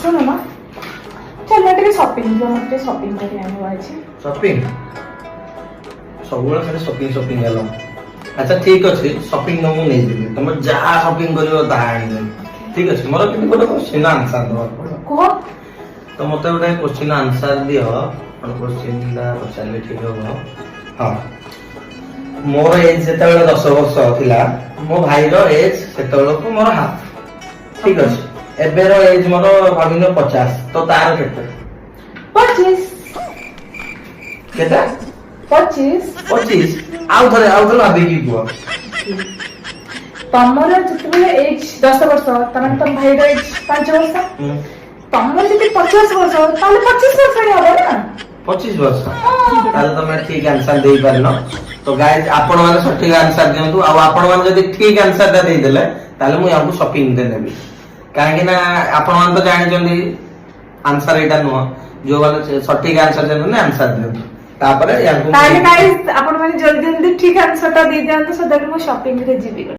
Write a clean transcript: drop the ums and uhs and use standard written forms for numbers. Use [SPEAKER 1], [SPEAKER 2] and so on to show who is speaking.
[SPEAKER 1] सुनो ना चल मैं टे शॉपिंग जो मते शॉपिंग करी आनी अछि
[SPEAKER 2] शॉपिंग सबुला खाली शॉपिंग शॉपिंग हेलो अच्छा ठीक अछि शॉपिंग न मु नै दिबे तुम जहा शॉपिंग करियो ताहा आनी ठीक अछि मोर किन कोन क्वेश्चन आंसर दो
[SPEAKER 1] को
[SPEAKER 2] तो मते गोटे क्वेश्चन आंसर दियो और क्वेश्चन दा पचाले ठीक हो हां मोर एज जेते 10 वर्ष थिला मो भाई रो एज सेते को मोर हाथ ठीक अछि एबे रो एज मोर भाबिनो 50 तो तार केते
[SPEAKER 1] 25
[SPEAKER 2] केता
[SPEAKER 1] 25
[SPEAKER 2] 25 आउ थरे भाबी की कुआ
[SPEAKER 1] तमर जतबे एज 10 वर्ष तमन तम भाई रो एज 5 वर्ष तमर जति 50 वर्ष ताले 25 वर्ष रे हो ना
[SPEAKER 2] 25 वर्ष ताले तमे ठीक आंसर देई परनो तो गाइस आपण माने सठिक आंसर दियंतु आ आपण माने जदी ठीक आंसर दा देई देले ताले मु याकू शॉपिंग दे देबी काहे कि ना आपण मान तो जानि जल्दी आंसर एटा नो जो वाला सठिक आंसर देनु ने आंसर दियंतु तापरे याकू
[SPEAKER 1] ताले गाइस आपण माने जल्दी जल्दी ठीक आंसर ता दे दियंतु सो दैट मु शॉपिंग रे जीबी